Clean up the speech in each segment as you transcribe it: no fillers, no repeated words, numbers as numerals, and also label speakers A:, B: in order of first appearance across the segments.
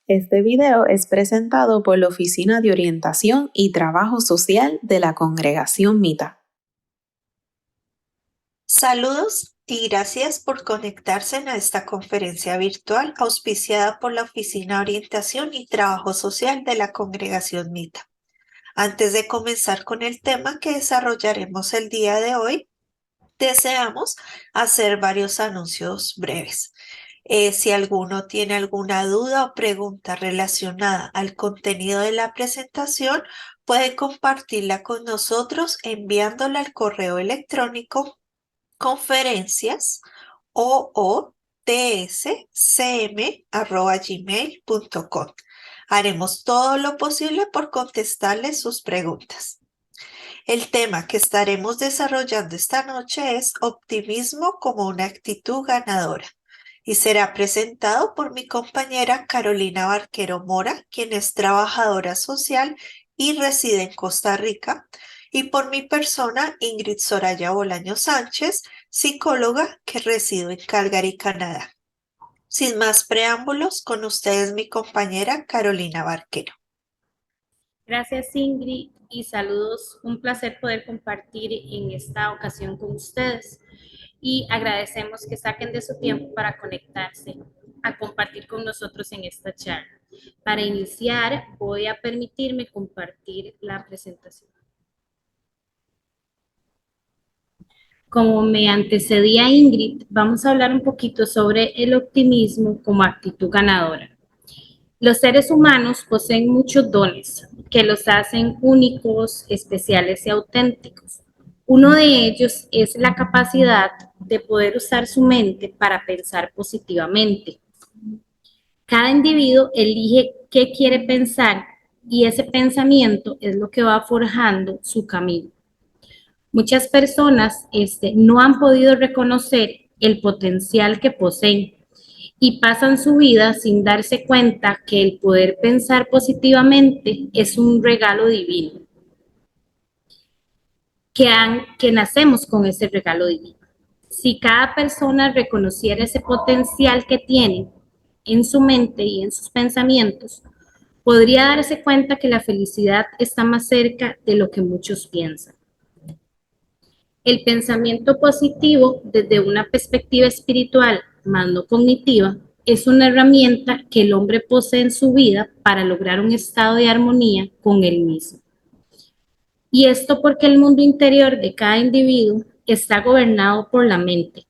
A: Este video es presentado por la Oficina de Orientación y Trabajo Social de la Congregación Mita.
B: Saludos y gracias por conectarse a esta conferencia virtual auspiciada por la Oficina de Orientación y Trabajo Social de la Congregación Mita. Antes de comenzar con el tema que desarrollaremos el día de hoy, deseamos hacer varios anuncios breves. Si alguno tiene alguna duda o pregunta relacionada al contenido de la presentación, puede compartirla con nosotros enviándola al correo electrónico conferencias@gmail.com. Haremos todo lo posible por contestarles sus preguntas. El tema que estaremos desarrollando esta noche es optimismo como una actitud ganadora y será presentado por mi compañera Carolina Barquero Mora, quien es trabajadora social y reside en Costa Rica, y por mi persona Ingrid Soraya Bolaño Sánchez, psicóloga que reside en Calgary, Canadá. Sin más preámbulos, con ustedes mi compañera Carolina Barquero.
C: Gracias Ingrid y saludos, un placer poder compartir en esta ocasión con ustedes y agradecemos que saquen de su tiempo para conectarse a compartir con nosotros en esta charla. Para iniciar voy a permitirme compartir la presentación. Como me antecedía Ingrid, vamos a hablar un poquito sobre el optimismo como actitud ganadora. Los seres humanos poseen muchos dones que los hacen únicos, especiales y auténticos. Uno de ellos es la capacidad de poder usar su mente para pensar positivamente. Cada individuo elige qué quiere pensar y ese pensamiento es lo que va forjando su camino. Muchas personas no han podido reconocer el potencial que poseen y pasan su vida sin darse cuenta que el poder pensar positivamente es un regalo divino, que nacemos con ese regalo divino. Si cada persona reconociera ese potencial que tiene en su mente y en sus pensamientos, podría darse cuenta que la felicidad está más cerca de lo que muchos piensan. El pensamiento positivo, desde una perspectiva espiritual, más no cognitiva, es una herramienta que el hombre posee en su vida para lograr un estado de armonía con él mismo. Y esto porque el mundo interior de cada individuo está gobernado por la mente.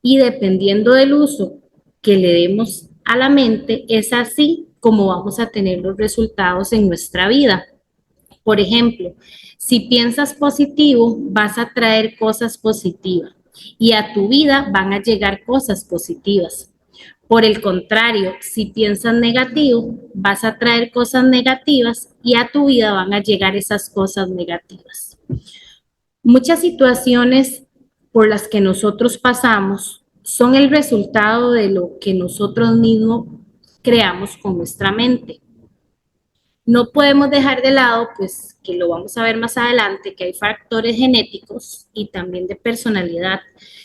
C: Y dependiendo del uso que le demos a la mente, es así como vamos a tener los resultados en nuestra vida. Por ejemplo, si piensas positivo, vas a traer cosas positivas y a tu vida van a llegar cosas positivas. Por el contrario, si piensas negativo, vas a traer cosas negativas y a tu vida van a llegar esas cosas negativas. Muchas situaciones por las que nosotros pasamos son el resultado de lo que nosotros mismos creamos con nuestra mente. No podemos dejar de lado, pues, que lo vamos a ver más adelante, que hay factores genéticos y también de personalidad.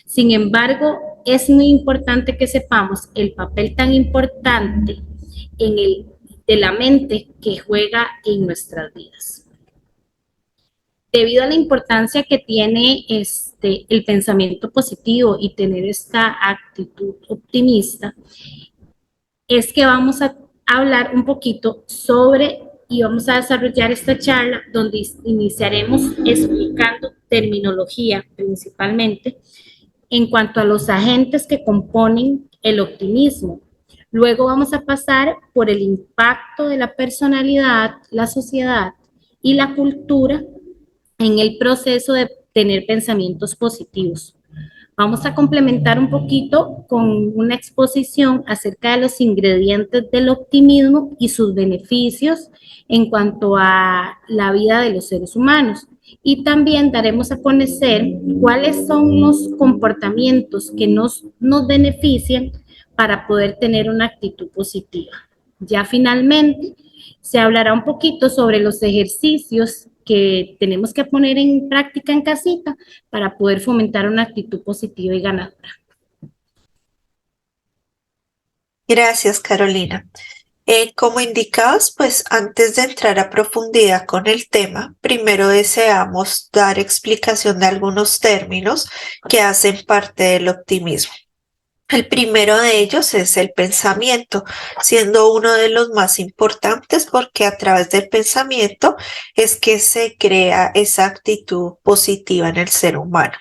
C: Sin embargo, es muy importante que sepamos el papel tan importante de la mente que juega en nuestras vidas. Debido a la importancia que tiene el pensamiento positivo y tener esta actitud optimista, es que vamos a hablar un poquito sobre y vamos a desarrollar esta charla donde iniciaremos explicando terminología principalmente en cuanto a los agentes que componen el optimismo. Luego vamos a pasar por el impacto de la personalidad, la sociedad y la cultura en el proceso de tener pensamientos positivos. Vamos a complementar un poquito con una exposición acerca de los ingredientes del optimismo y sus beneficios en cuanto a la vida de los seres humanos. Y también daremos a conocer cuáles son los comportamientos que nos benefician para poder tener una actitud positiva. Ya finalmente se hablará un poquito sobre los ejercicios que tenemos que poner en práctica en casita para poder fomentar una actitud positiva y ganadora.
B: Gracias, Carolina. Como indicados, pues antes de entrar a profundidad con el tema, primero deseamos dar explicación de algunos términos que hacen parte del optimismo. El primero de ellos es el pensamiento, siendo uno de los más importantes porque a través del pensamiento es que se crea esa actitud positiva en el ser humano.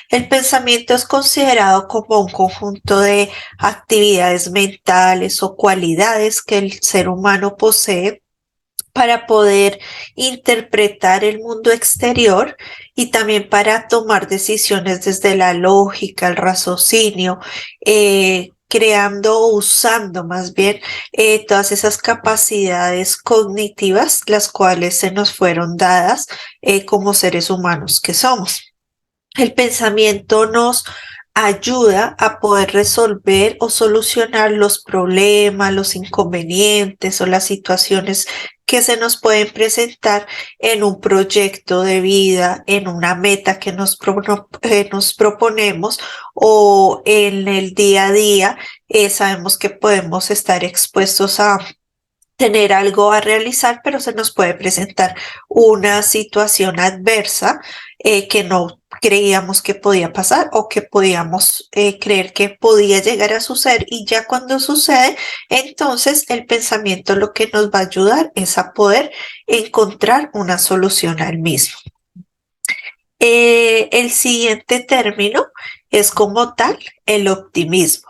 B: El pensamiento es considerado como un conjunto de actividades mentales o cualidades que el ser humano posee para poder interpretar el mundo exterior y también para tomar decisiones desde la lógica, el raciocinio, creando o usando más bien todas esas capacidades cognitivas, las cuales se nos fueron dadas como seres humanos que somos. El pensamiento nos ayuda a poder resolver o solucionar los problemas, los inconvenientes o las situaciones que se nos pueden presentar en un proyecto de vida, en una meta que nos proponemos o en el día a día. Sabemos que podemos estar expuestos a tener algo a realizar, pero se nos puede presentar una situación adversa que no creíamos que podía pasar o que podíamos creer que podía llegar a suceder, y ya cuando sucede, entonces el pensamiento lo que nos va a ayudar es a poder encontrar una solución al mismo. El siguiente término es como tal el optimismo.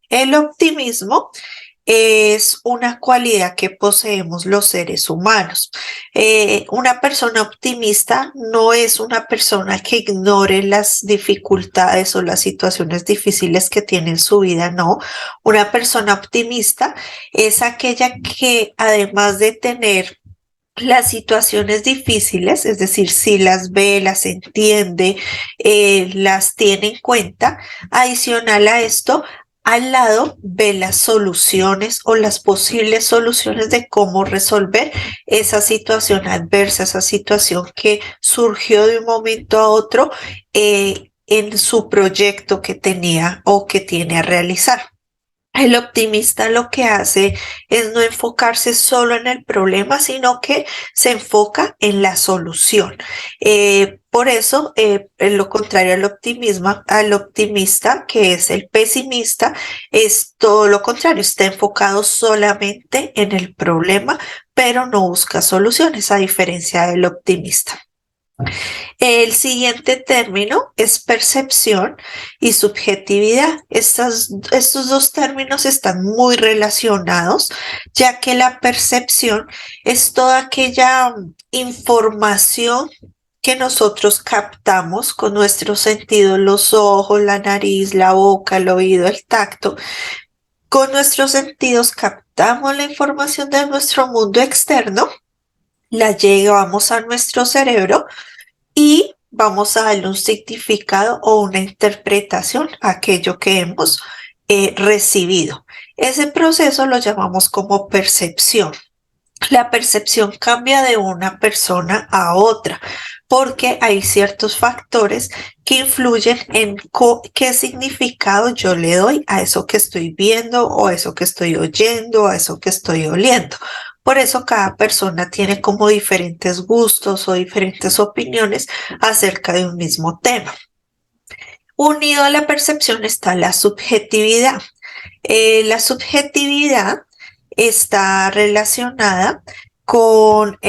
B: El optimismo es una cualidad que poseemos los seres humanos. Una persona optimista no es una persona que ignore las dificultades o las situaciones difíciles que tiene en su vida, no. Una persona optimista es aquella que, además de tener las situaciones difíciles, es decir, si las ve, las entiende, las tiene en cuenta, adicional a esto, al lado ve las soluciones o las posibles soluciones de cómo resolver esa situación adversa, esa situación que surgió de un momento a otro en su proyecto que tenía o que tiene a realizar. El optimista lo que hace es no enfocarse solo en el problema, sino que se enfoca en la solución. Por eso, lo contrario al optimista, que es el pesimista, es todo lo contrario, está enfocado solamente en el problema, pero no busca soluciones, a diferencia del optimista. El siguiente término es percepción y subjetividad. Estos dos términos están muy relacionados, ya que la percepción es toda aquella información que nosotros captamos con nuestros sentidos, los ojos, la nariz, la boca, el oído, el tacto. Con nuestros sentidos captamos la información de nuestro mundo externo, la llevamos a nuestro cerebro y vamos a darle un significado o una interpretación a aquello que hemos recibido. Ese proceso lo llamamos como percepción. La percepción cambia de una persona a otra porque hay ciertos factores que influyen en qué significado yo le doy a eso que estoy viendo o a eso que estoy oyendo o a eso que estoy oliendo. Por eso cada persona tiene como diferentes gustos o diferentes opiniones acerca de un mismo tema. Unido a la percepción está la subjetividad. La subjetividad está relacionada con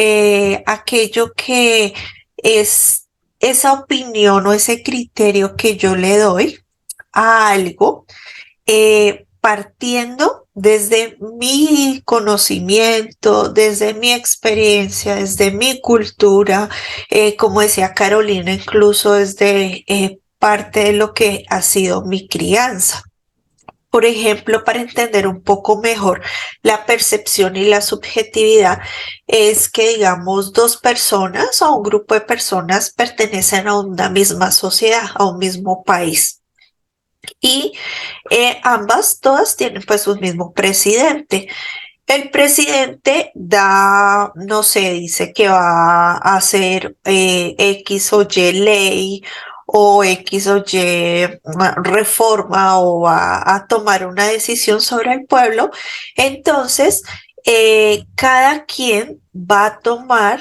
B: aquello que es esa opinión o ese criterio que yo le doy a algo, partiendo desde mi conocimiento, desde mi experiencia, desde mi cultura, como decía Carolina, incluso desde parte de lo que ha sido mi crianza. Por ejemplo, para entender un poco mejor la percepción y la subjetividad, es que, digamos, dos personas o un grupo de personas pertenecen a una misma sociedad, a un mismo país. Y todas tienen pues un mismo presidente. El presidente da, no sé, dice que va a hacer X o Y ley o X o Y reforma o va a tomar una decisión sobre el pueblo, entonces cada quien va a tomar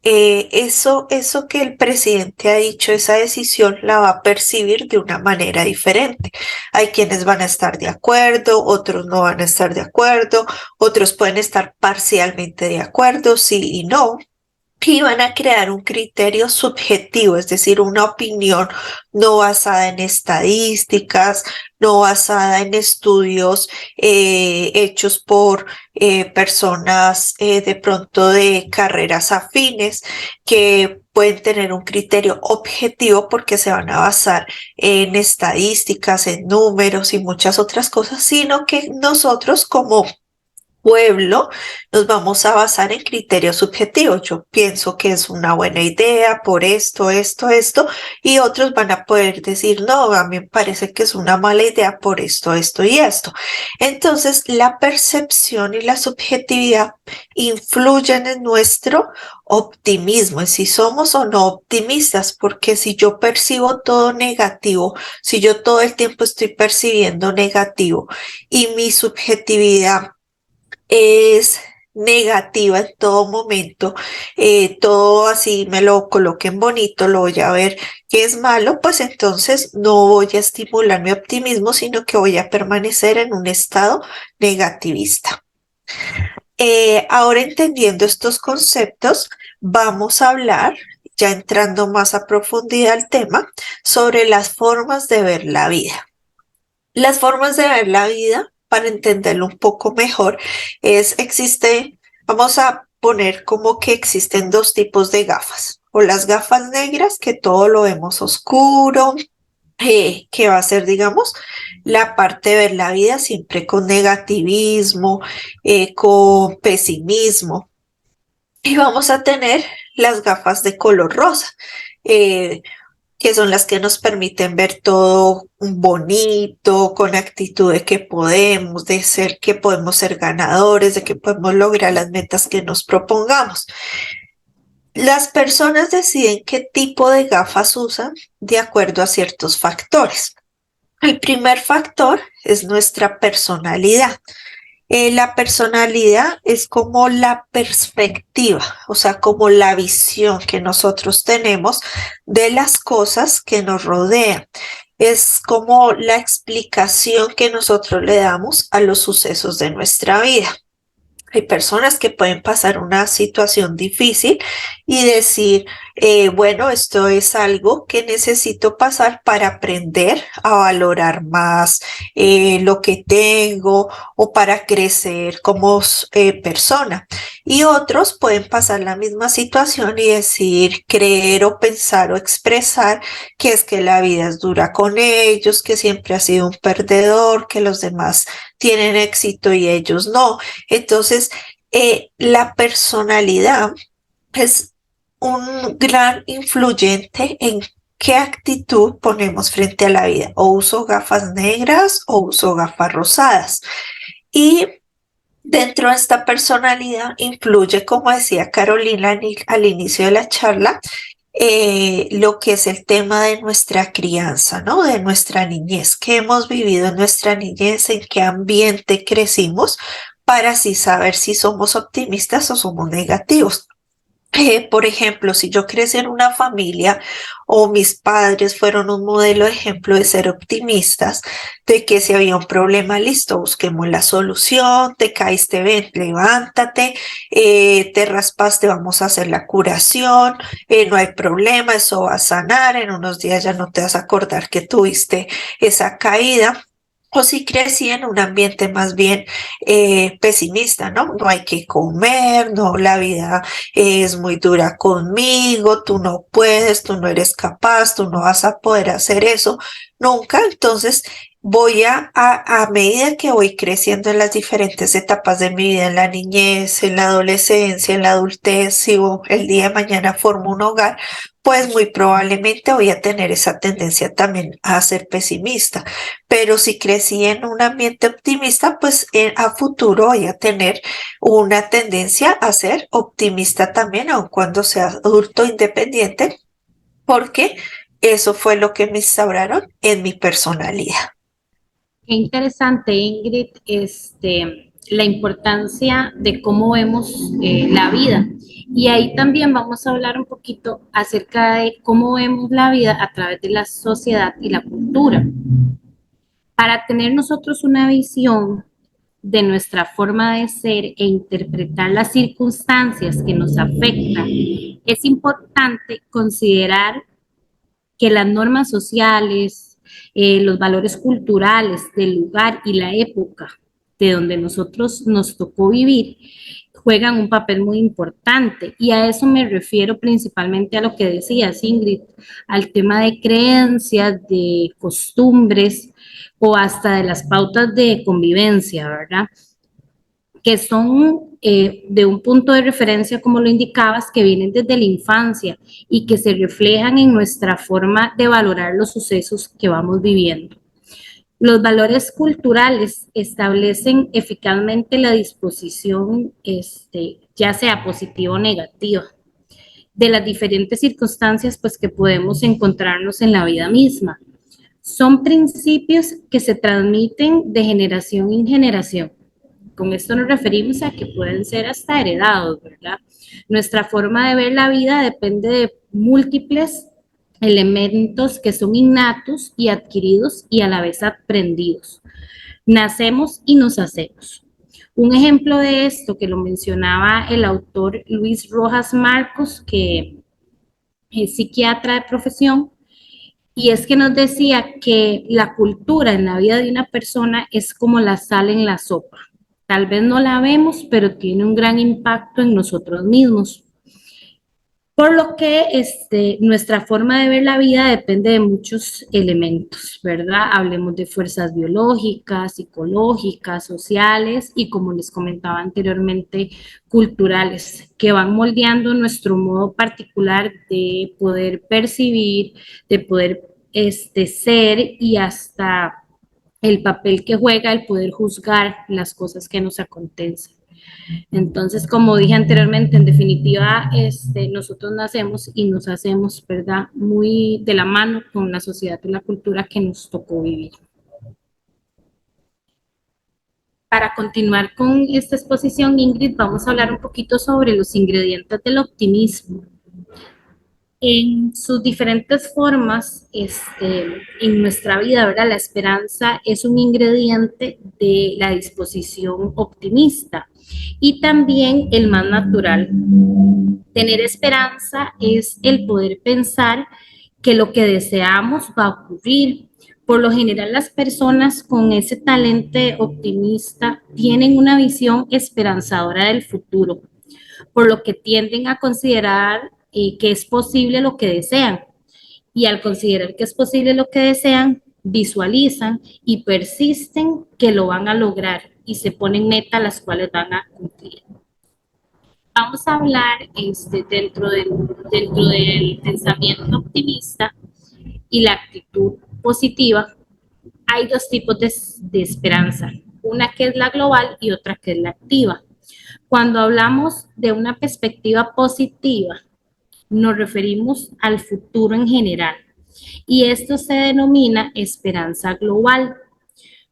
B: eso que el presidente ha dicho, esa decisión la va a percibir de una manera diferente. Hay quienes van a estar de acuerdo, otros no van a estar de acuerdo, otros pueden estar parcialmente de acuerdo, sí y no. Y van a crear un criterio subjetivo, es decir, una opinión no basada en estadísticas, no basada en estudios hechos por personas de pronto de carreras afines que pueden tener un criterio objetivo porque se van a basar en estadísticas, en números y muchas otras cosas, sino que nosotros como pueblo nos vamos a basar en criterios subjetivos. Yo pienso que es una buena idea por esto, y otros van a poder decir, no, a mí me parece que es una mala idea por esto y esto. Entonces, la percepción y la subjetividad influyen en nuestro optimismo, en si somos o no optimistas, porque si yo percibo todo negativo, si yo todo el tiempo estoy percibiendo negativo y mi subjetividad es negativa en todo momento, todo así me lo coloquen bonito, lo voy a ver que es malo, pues entonces no voy a estimular mi optimismo, sino que voy a permanecer en un estado negativista. Ahora entendiendo estos conceptos, vamos a hablar, ya entrando más a profundidad al tema, sobre las formas de ver la vida. Las formas de ver la vida, para entenderlo un poco mejor, vamos a poner como que existen dos tipos de gafas, o las gafas negras, que todo lo vemos oscuro, que va a ser, digamos, la parte de ver la vida siempre con negativismo, con pesimismo. Y vamos a tener las gafas de color rosa, que son las que nos permiten ver todo bonito, con actitud de que podemos ser ganadores, de que podemos lograr las metas que nos propongamos. Las personas deciden qué tipo de gafas usan de acuerdo a ciertos factores. El primer factor es nuestra personalidad. La personalidad es como la perspectiva, o sea, como la visión que nosotros tenemos de las cosas que nos rodean. Es como la explicación que nosotros le damos a los sucesos de nuestra vida. Hay personas que pueden pasar una situación difícil y decir, bueno, esto es algo que necesito pasar para aprender a valorar más lo que tengo o para crecer como persona. Y otros pueden pasar la misma situación y decir, creer o pensar o expresar que es que la vida es dura con ellos, que siempre ha sido un perdedor, que los demás tienen éxito y ellos no. Entonces, la personalidad es un gran influyente en qué actitud ponemos frente a la vida. O uso gafas negras o uso gafas rosadas. Y dentro de esta personalidad influye, como decía Carolina al inicio de la charla, lo que es el tema de nuestra crianza, ¿no? De nuestra niñez, qué hemos vivido en nuestra niñez, en qué ambiente crecimos, para así saber si somos optimistas o somos negativos. Por ejemplo, si yo crecí en una familia o mis padres fueron un modelo de ejemplo de ser optimistas, de que si había un problema, listo, busquemos la solución, te caíste, ven, levántate, te raspaste, vamos a hacer la curación, no hay problema, eso va a sanar, en unos días ya no te vas a acordar que tuviste esa caída. O si crecí en un ambiente más bien pesimista, ¿no? No hay que comer, no, la vida es muy dura conmigo, tú no puedes, tú no eres capaz, tú no vas a poder hacer eso nunca. Entonces voy a medida que voy creciendo en las diferentes etapas de mi vida, en la niñez, en la adolescencia, en la adultez, si el día de mañana formo un hogar, pues muy probablemente voy a tener esa tendencia también a ser pesimista. Pero si crecí en un ambiente optimista, pues a futuro voy a tener una tendencia a ser optimista también, aun cuando sea adulto independiente, porque Eso fue lo que me instauraron en mi personalidad.
C: Qué interesante, Ingrid, la importancia de cómo vemos la vida. Y ahí también vamos a hablar un poquito acerca de cómo vemos la vida a través de la sociedad y la cultura. Para tener nosotros una visión de nuestra forma de ser e interpretar las circunstancias que nos afectan, es importante considerar que las normas sociales, los valores culturales del lugar y la época de donde nosotros nos tocó vivir juegan un papel muy importante. Y a eso me refiero principalmente a lo que decías, Ingrid, al tema de creencias, de costumbres o hasta de las pautas de convivencia, ¿verdad? Que son de un punto de referencia, como lo indicabas, que vienen desde la infancia y que se reflejan en nuestra forma de valorar los sucesos que vamos viviendo. Los valores culturales establecen eficazmente la disposición, ya sea positiva o negativa, de las diferentes circunstancias pues, que podemos encontrarnos en la vida misma. Son principios que se transmiten de generación en generación. Con esto nos referimos a que pueden ser hasta heredados, ¿verdad? Nuestra forma de ver la vida depende de múltiples elementos que son innatos y adquiridos y a la vez aprendidos. Nacemos y nos hacemos. Un ejemplo de esto que lo mencionaba el autor Luis Rojas Marcos, que es psiquiatra de profesión, y es que nos decía que la cultura en la vida de una persona es como la sal en la sopa. Tal vez no la vemos, pero tiene un gran impacto en nosotros mismos. Por lo que nuestra forma de ver la vida depende de muchos elementos, ¿verdad? Hablemos de fuerzas biológicas, psicológicas, sociales y, como les comentaba anteriormente, culturales, que van moldeando nuestro modo particular de poder percibir, de poder ser y hasta el papel que juega el poder juzgar las cosas que nos acontecen. Entonces, como dije anteriormente, en definitiva, nosotros nacemos y nos hacemos, ¿verdad? Muy de la mano con la sociedad y la cultura que nos tocó vivir. Para continuar con esta exposición, Ingrid, vamos a hablar un poquito sobre los ingredientes del optimismo. En sus diferentes formas, en nuestra vida, ¿verdad? La esperanza es un ingrediente de la disposición optimista y también el más natural. Tener esperanza es el poder pensar que lo que deseamos va a ocurrir. Por lo general, las personas con ese talento optimista tienen una visión esperanzadora del futuro, por lo que tienden a considerar que es posible lo que desean. Y al considerar que es posible lo que desean, visualizan y persisten que lo van a lograr y se ponen metas las cuales van a cumplir. Vamos a hablar dentro del pensamiento optimista y la actitud positiva. Hay dos tipos de esperanza, una que es la global y otra que es la activa. Cuando hablamos de una perspectiva positiva, nos referimos al futuro en general y esto se denomina esperanza global.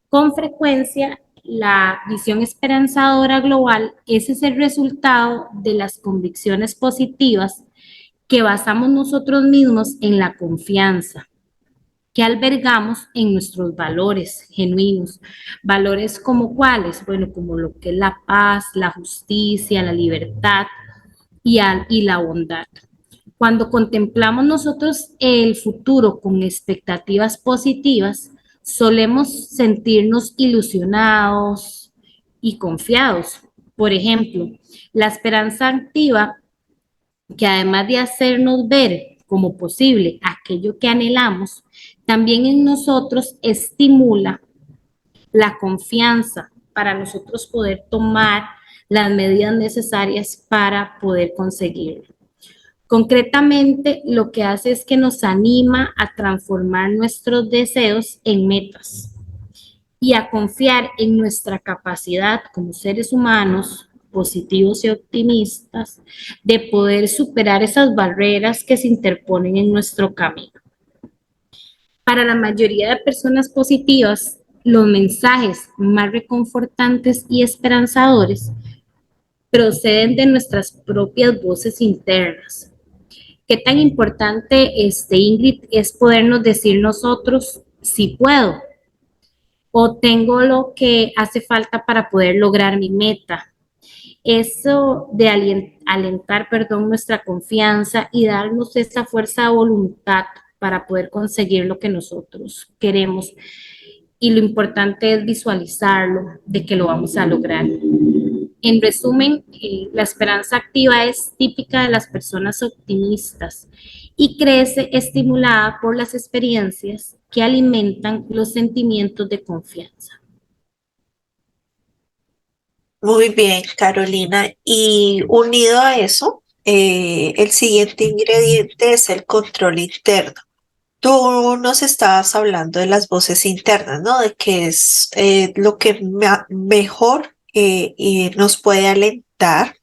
C: Con frecuencia, la visión esperanzadora global es el resultado de las convicciones positivas que basamos nosotros mismos en la confianza que albergamos en nuestros valores genuinos. Valores como cuáles, bueno, como lo que es la paz, la justicia, la libertad y la bondad. Cuando contemplamos nosotros el futuro con expectativas positivas, solemos sentirnos ilusionados y confiados. Por ejemplo, la esperanza activa, que además de hacernos ver como posible aquello que anhelamos, también en nosotros estimula la confianza para nosotros poder tomar las medidas necesarias para poder conseguirlo. Concretamente, lo que hace es que nos anima a transformar nuestros deseos en metas y a confiar en nuestra capacidad como seres humanos positivos y optimistas de poder superar esas barreras que se interponen en nuestro camino. Para la mayoría de personas positivas, los mensajes más reconfortantes y esperanzadores proceden de nuestras propias voces internas. ¿Qué tan importante, Ingrid, es podernos decir nosotros, si puedo, o tengo lo que hace falta para poder lograr mi meta? Eso de alentar, nuestra confianza y darnos esa fuerza de voluntad para poder conseguir lo que nosotros queremos. Y lo importante es visualizarlo, de que lo vamos a lograr. En resumen, la esperanza activa es típica de las personas optimistas y crece estimulada por las experiencias que alimentan los sentimientos de confianza.
B: Muy bien, Carolina. Y unido a eso, el siguiente ingrediente es el control interno. Tú nos estabas hablando de las voces internas, ¿no? De que es lo que mejor y nos puede alentar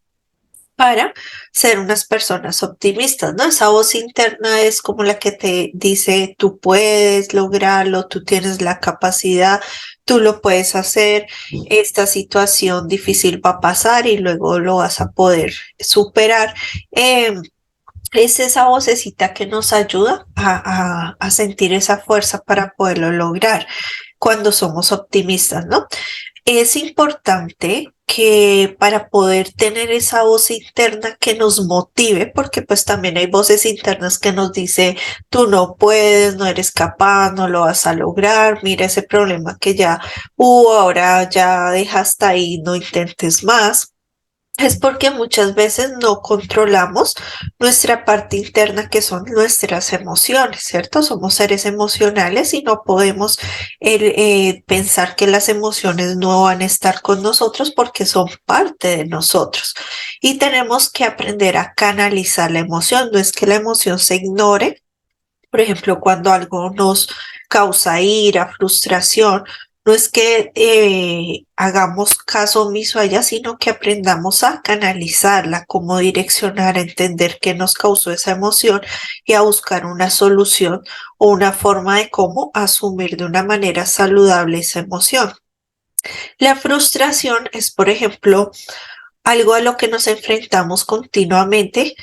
B: para ser unas personas optimistas, ¿no? Esa voz interna es como la que te dice, tú puedes lograrlo, tú tienes la capacidad, tú lo puedes hacer, esta situación difícil va a pasar y luego lo vas a poder superar. Es esa vocecita que nos ayuda a sentir esa fuerza para poderlo lograr cuando somos optimistas, ¿no? Es importante que para poder tener esa voz interna que nos motive, porque pues también hay voces internas que nos dice, tú no puedes, no eres capaz, no lo vas a lograr, mira ese problema que ya hubo, ahora ya dejaste ahí, no intentes más. Es porque muchas veces no controlamos nuestra parte interna, que son nuestras emociones, ¿cierto? Somos seres emocionales y no podemos pensar que las emociones no van a estar con nosotros porque son parte de nosotros. Y tenemos que aprender a canalizar la emoción. No es que la emoción se ignore. Por ejemplo, cuando algo nos causa ira, frustración, no es que hagamos caso omiso a ella, sino que aprendamos a canalizarla, cómo direccionar, a entender qué nos causó esa emoción y a buscar una solución o una forma de cómo asumir de una manera saludable esa emoción. La frustración es, por ejemplo, algo a lo que nos enfrentamos continuamente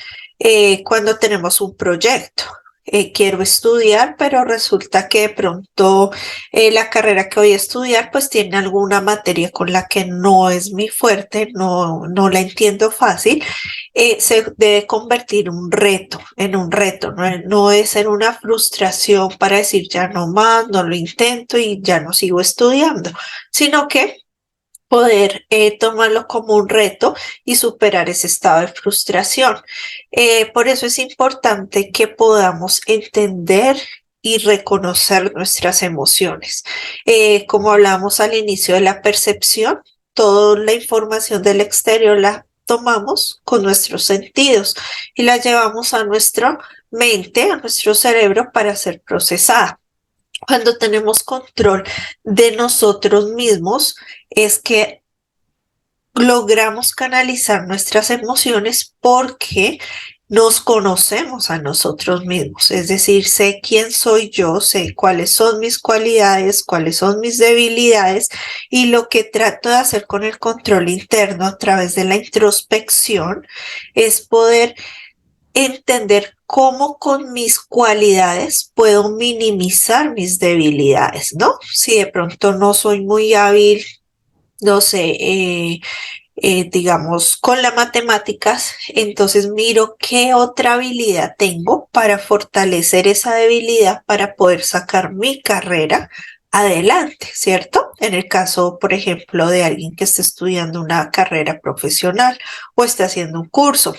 B: cuando tenemos un proyecto. Quiero estudiar, pero resulta que de pronto la carrera que voy a estudiar pues tiene alguna materia con la que no es mi fuerte, no la entiendo fácil. Se debe convertir en un reto, no es en una frustración para decir ya no más, no lo intento y ya no sigo estudiando, sino que poder tomarlo como un reto y superar ese estado de frustración. Por eso es importante que podamos entender y reconocer nuestras emociones. Como hablamos al inicio de la percepción, toda la información del exterior la tomamos con nuestros sentidos y la llevamos a nuestra mente, a nuestro cerebro para ser procesada. Cuando tenemos control de nosotros mismos, es que logramos canalizar nuestras emociones porque nos conocemos a nosotros mismos. Es decir, sé quién soy yo, sé cuáles son mis cualidades, cuáles son mis debilidades, y lo que trato de hacer con el control interno a través de la introspección es poder entender cómo con mis cualidades puedo minimizar mis debilidades, ¿no? Si de pronto no soy muy hábil, no sé, digamos, con las matemáticas, entonces miro qué otra habilidad tengo para fortalecer esa debilidad para poder sacar mi carrera adelante, ¿cierto? En el caso, por ejemplo, de alguien que está estudiando una carrera profesional o está haciendo un curso.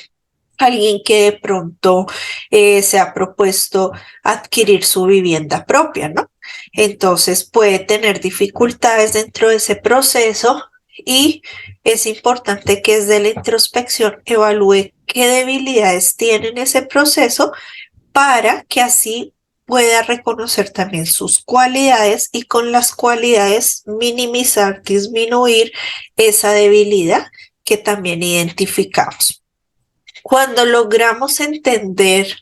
B: Alguien que de pronto se ha propuesto adquirir su vivienda propia, ¿no? Entonces puede tener dificultades dentro de ese proceso y es importante que desde la introspección evalúe qué debilidades tiene en ese proceso para que así pueda reconocer también sus cualidades y con las cualidades minimizar, disminuir esa debilidad que también identificamos. Cuando logramos entender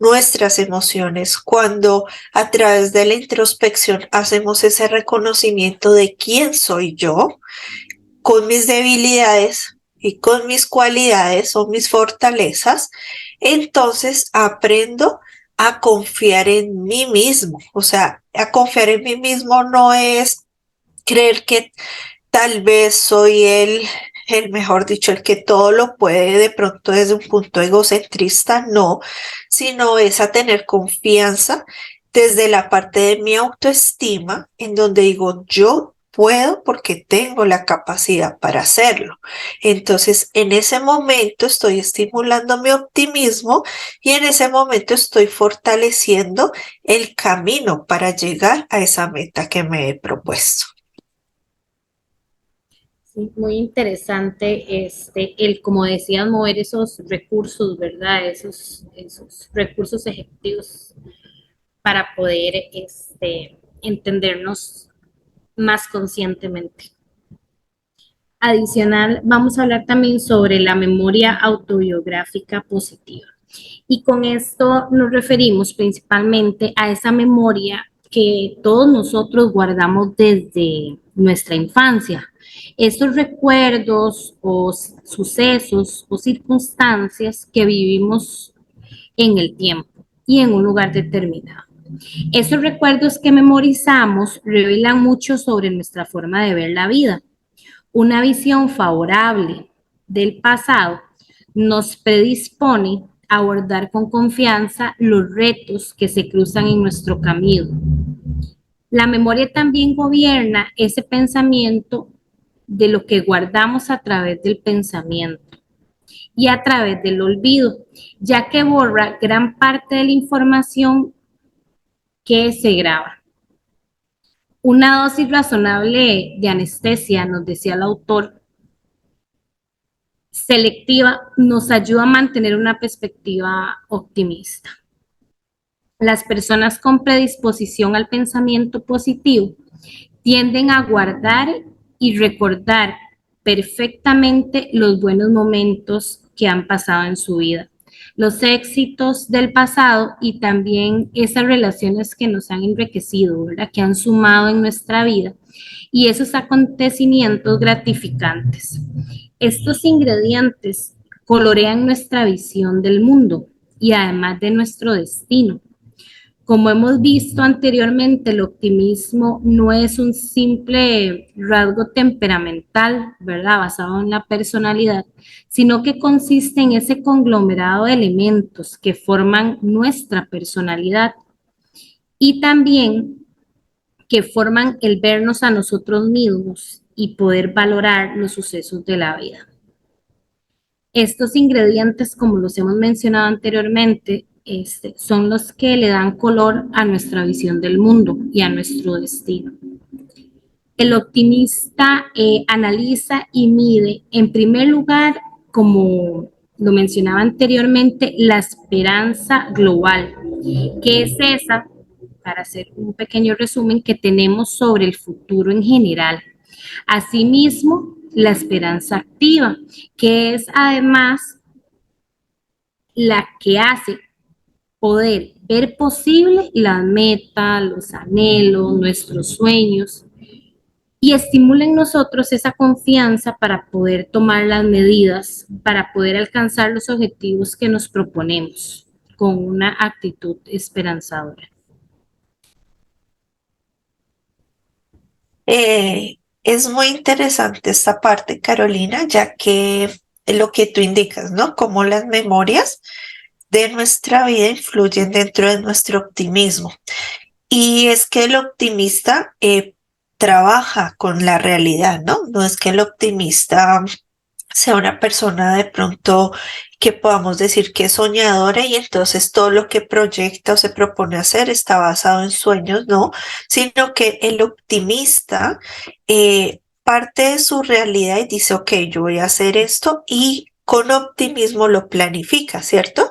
B: nuestras emociones, cuando a través de la introspección hacemos ese reconocimiento de quién soy yo, con mis debilidades y con mis cualidades o mis fortalezas, entonces aprendo a confiar en mí mismo. O sea, a confiar en mí mismo no es creer que tal vez soy mejor dicho, el que todo lo puede de pronto desde un punto egocentrista, no, sino es a tener confianza desde la parte de mi autoestima, en donde digo, yo puedo porque tengo la capacidad para hacerlo. Entonces, en ese momento estoy estimulando mi optimismo y en ese momento estoy fortaleciendo el camino para llegar a esa meta que me he propuesto.
C: Sí, muy interesante como decías, mover esos recursos, ¿verdad? Esos recursos ejecutivos para poder entendernos más conscientemente. Adicional, vamos a hablar también sobre la memoria autobiográfica positiva. Y con esto nos referimos principalmente a esa memoria que todos nosotros guardamos desde nuestra infancia. Estos recuerdos o sucesos o circunstancias que vivimos en el tiempo y en un lugar determinado. Esos recuerdos que memorizamos revelan mucho sobre nuestra forma de ver la vida. Una visión favorable del pasado nos predispone a abordar con confianza los retos que se cruzan en nuestro camino. La memoria también gobierna ese pensamiento de lo que guardamos a través del pensamiento y a través del olvido, ya que borra gran parte de la información que se graba. Una dosis razonable de anestesia, nos decía el autor, selectiva, nos ayuda a mantener una perspectiva optimista. Las personas con predisposición al pensamiento positivo tienden a guardar y recordar perfectamente los buenos momentos que han pasado en su vida, los éxitos del pasado y también esas relaciones que nos han enriquecido, ¿verdad? Que han sumado en nuestra vida y esos acontecimientos gratificantes. Estos ingredientes colorean nuestra visión del mundo y además de nuestro destino. Como hemos visto anteriormente, el optimismo no es un simple rasgo temperamental, ¿verdad? Basado en la personalidad, sino que consiste en ese conglomerado de elementos que forman nuestra personalidad y también que forman el vernos a nosotros mismos y poder valorar los sucesos de la vida. Estos ingredientes, como los hemos mencionado anteriormente, son los que le dan color a nuestra visión del mundo y a nuestro destino. El optimista analiza y mide, en primer lugar, como lo mencionaba anteriormente, la esperanza global, que es esa, para hacer un pequeño resumen, que tenemos sobre el futuro en general. Asimismo, la esperanza activa, que es además la que hace poder ver posible las metas, los anhelos, nuestros sueños y estimula en nosotros esa confianza para poder tomar las medidas, para poder alcanzar los objetivos que nos proponemos con una actitud esperanzadora.
B: Es muy interesante esta parte, Carolina, ya que lo que tú indicas, ¿no? Cómo las memorias de nuestra vida influyen dentro de nuestro optimismo. Y es que el optimista trabaja con la realidad, ¿no? No es que el optimista sea una persona de pronto que podamos decir que es soñadora y entonces todo lo que proyecta o se propone hacer está basado en sueños, no, sino que el optimista parte de su realidad y dice, ok, yo voy a hacer esto y con optimismo lo planifica, ¿cierto?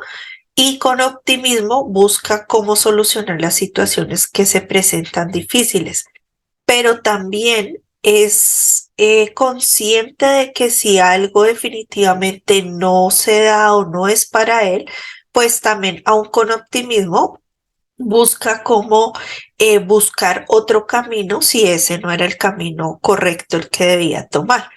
B: Y con optimismo busca cómo solucionar las situaciones que se presentan difíciles, pero también es consciente de que si algo definitivamente no se da o no es para él, pues también, aún con optimismo, busca cómo buscar otro camino si ese no era el camino correcto el que debía tomar.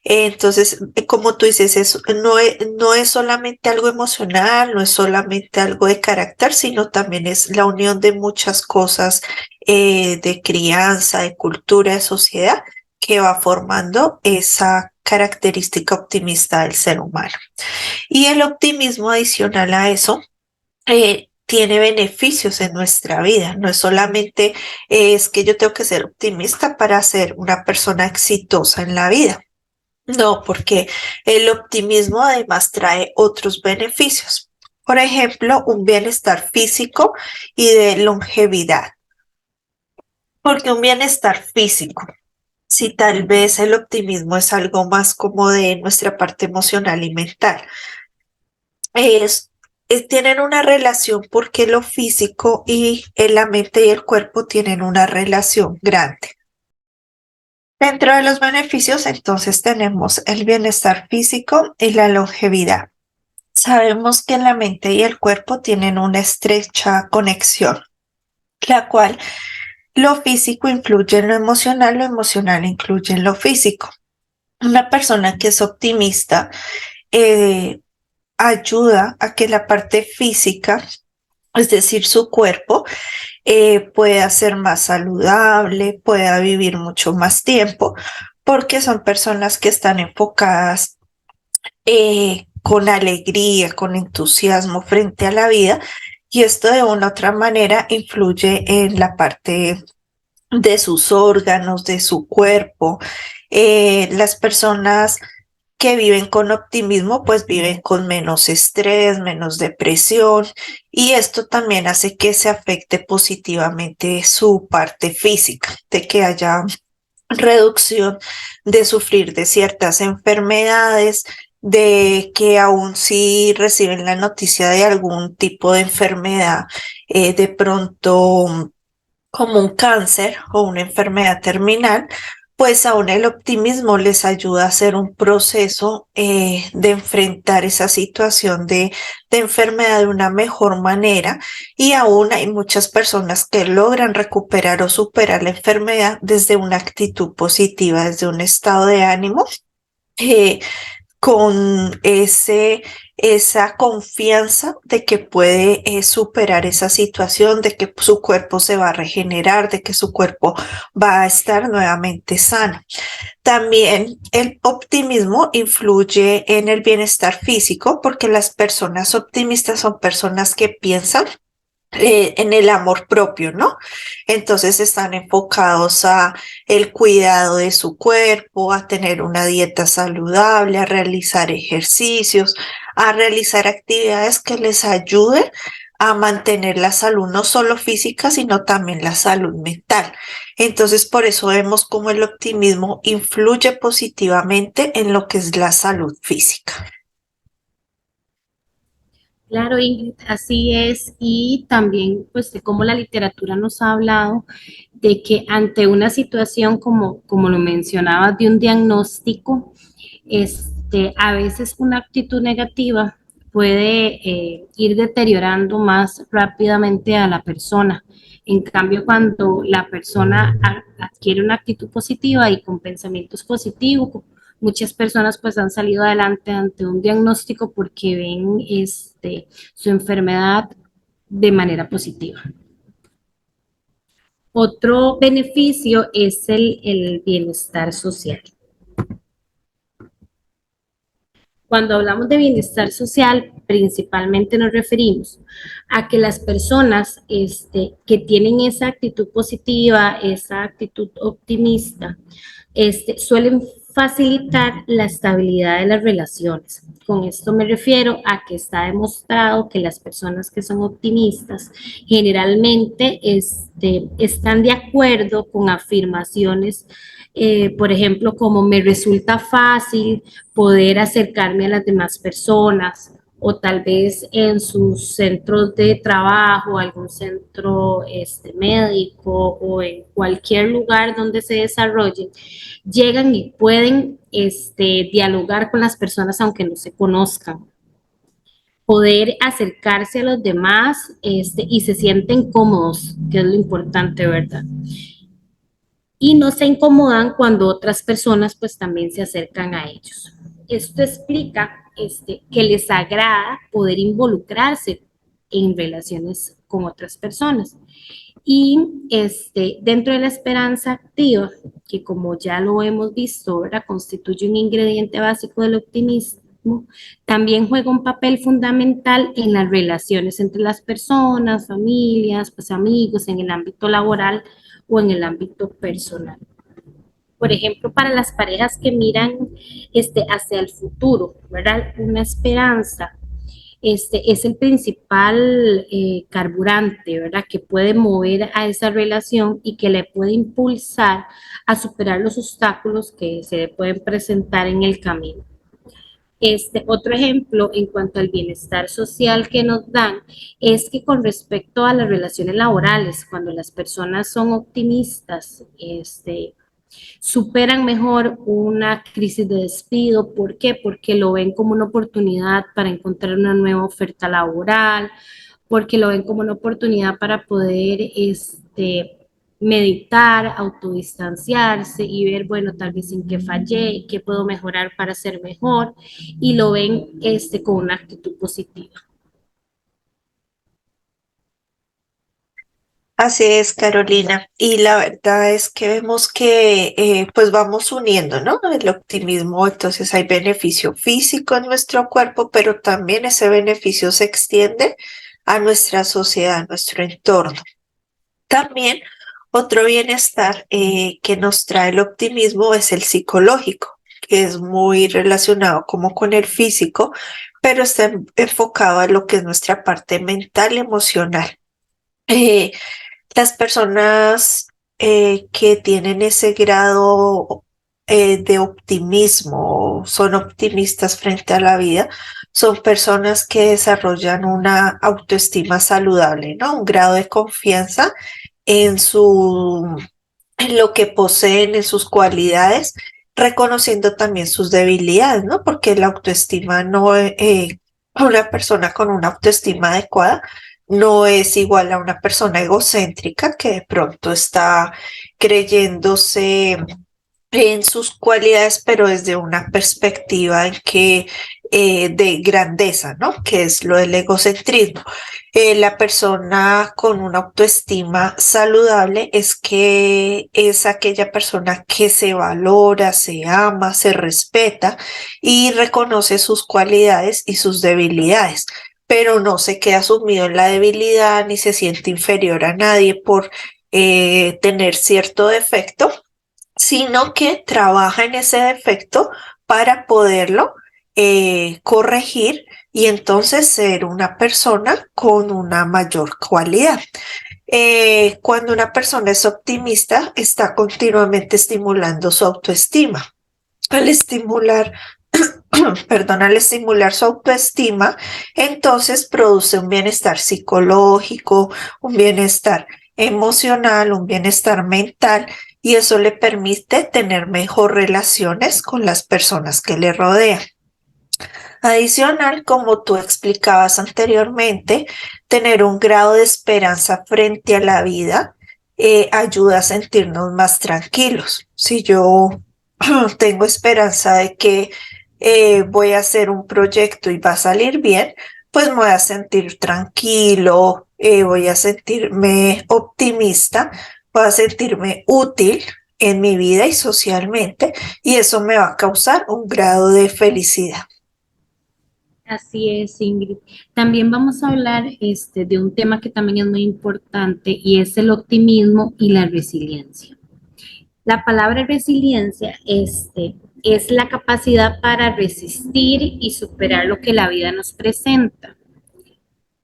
B: Entonces, como tú dices, no es solamente algo emocional, no es solamente algo de carácter, sino también es la unión de muchas cosas de crianza, de cultura, de sociedad, que va formando esa característica optimista del ser humano. Y el optimismo adicional a eso tiene beneficios en nuestra vida. No es solamente es que yo tengo que ser optimista para ser una persona exitosa en la vida. No, porque el optimismo además trae otros beneficios. Por ejemplo, un bienestar físico y de longevidad. Porque un bienestar físico, si tal vez el optimismo es algo más como de nuestra parte emocional y mental, es, tienen una relación porque lo físico y la mente y el cuerpo tienen una relación grande. Dentro de los beneficios, entonces, tenemos el bienestar físico y la longevidad. Sabemos que la mente y el cuerpo tienen una estrecha conexión, la cual lo físico influye en lo emocional influye en lo físico. Una persona que es optimista eh, ayuda a que la parte física, es decir, su cuerpo, pueda ser más saludable, pueda vivir mucho más tiempo, porque son personas que están enfocadas con alegría, con entusiasmo frente a la vida, y esto de una u otra manera influye en la parte de sus órganos, de su cuerpo. Las personas que viven con optimismo, pues viven con menos estrés, menos depresión, y esto también hace que se afecte positivamente su parte física, de que haya reducción de sufrir de ciertas enfermedades, de que aún si reciben la noticia de algún tipo de enfermedad, de pronto como un cáncer o una enfermedad terminal, pues aún el optimismo les ayuda a hacer un proceso de enfrentar esa situación de enfermedad de una mejor manera, y aún hay muchas personas que logran recuperar o superar la enfermedad desde una actitud positiva, desde un estado de ánimo eh, con esa confianza de que puede superar esa situación, de que su cuerpo se va a regenerar, de que su cuerpo va a estar nuevamente sano. También el optimismo influye en el bienestar físico, porque las personas optimistas son personas que piensan en el amor propio, ¿no? Entonces están enfocados a el cuidado de su cuerpo, a tener una dieta saludable, a realizar ejercicios, a realizar actividades que les ayuden a mantener la salud no solo física, sino también la salud mental. Entonces, por eso vemos cómo el optimismo influye positivamente en lo que es la salud física.
C: Claro, Ingrid, así es. Y también, pues, de cómo la literatura nos ha hablado de que ante una situación como lo mencionabas, de un diagnóstico, a veces una actitud negativa puede ir deteriorando más rápidamente a la persona. En cambio, cuando la persona adquiere una actitud positiva y con pensamientos positivos, muchas personas pues han salido adelante ante un diagnóstico porque ven su enfermedad de manera positiva. Otro beneficio es el bienestar social. Cuando hablamos de bienestar social, principalmente nos referimos a que las personas que tienen esa actitud positiva, esa actitud optimista, suelen facilitar la estabilidad de las relaciones. Con esto me refiero a que está demostrado que las personas que son optimistas generalmente están de acuerdo con afirmaciones, por ejemplo, como me resulta fácil poder acercarme a las demás personas, o tal vez en sus centros de trabajo, algún centro médico o en cualquier lugar donde se desarrollen, llegan y pueden dialogar con las personas aunque no se conozcan. poder acercarse a los demás y se sienten cómodos, que es lo importante, ¿verdad? Y no se incomodan cuando otras personas pues también se acercan a ellos. Esto explica que les agrada poder involucrarse en relaciones con otras personas. Y dentro de la esperanza activa, que como ya lo hemos visto, ¿verdad? Constituye un ingrediente básico del optimismo, también juega un papel fundamental en las relaciones entre las personas, familias, pues amigos, en el ámbito laboral o en el ámbito personal. Por ejemplo, para las parejas que miran hacia el futuro, ¿verdad? Una esperanza es el principal carburante, ¿verdad? Que puede mover a esa relación y que le puede impulsar a superar los obstáculos que se le pueden presentar en el camino. Otro ejemplo en cuanto al bienestar social que nos dan es que con respecto a las relaciones laborales, cuando las personas son optimistas, superan mejor una crisis de despido. ¿Por qué? Porque lo ven como una oportunidad para encontrar una nueva oferta laboral, porque lo ven como una oportunidad para poder meditar, autodistanciarse y ver, bueno, tal vez en qué fallé, qué puedo mejorar para ser mejor, y lo ven con una actitud positiva.
B: Así es, Carolina. Y la verdad es que vemos que pues vamos uniendo, ¿no? El optimismo, entonces hay beneficio físico en nuestro cuerpo, pero también ese beneficio se extiende a nuestra sociedad, a nuestro entorno. También otro bienestar que nos trae el optimismo es el psicológico, que es muy relacionado como con el físico, pero está enfocado a lo que es nuestra parte mental y emocional. Eh, las personas que tienen ese grado de optimismo, son optimistas frente a la vida, son personas que desarrollan una autoestima saludable, ¿no? Un grado de confianza en en lo que poseen, en sus cualidades, reconociendo también sus debilidades, ¿no? Porque la autoestima no, una persona con una autoestima adecuada no es igual a una persona egocéntrica que de pronto está creyéndose en sus cualidades, pero desde una perspectiva en que de grandeza, ¿no? Que es lo del egocentrismo. La persona con una autoestima saludable es que es aquella persona que se valora, se ama, se respeta y reconoce sus cualidades y sus debilidades, pero no se queda sumido en la debilidad ni se siente inferior a nadie por tener cierto defecto, sino que trabaja en ese defecto para poderlo corregir y entonces ser una persona con una mayor cualidad. Cuando una persona es optimista, está continuamente estimulando su autoestima. Al estimular, perdón, al estimular su autoestima, entonces produce un bienestar psicológico, un bienestar emocional, un bienestar mental, y eso le permite tener mejor relaciones con las personas que le rodean. Adicional, como tú explicabas anteriormente, tener un grado de esperanza frente a la vida ayuda a sentirnos más tranquilos. Si yo tengo esperanza de que voy a hacer un proyecto y va a salir bien, pues me voy a sentir tranquilo, voy a sentirme optimista, voy a sentirme útil en mi vida y socialmente, y eso me va a causar un grado de felicidad.
C: Así es, Ingrid. También vamos a hablar de un tema que también es muy importante y es el optimismo y la resiliencia. La palabra resiliencia es la capacidad para resistir y superar lo que la vida nos presenta.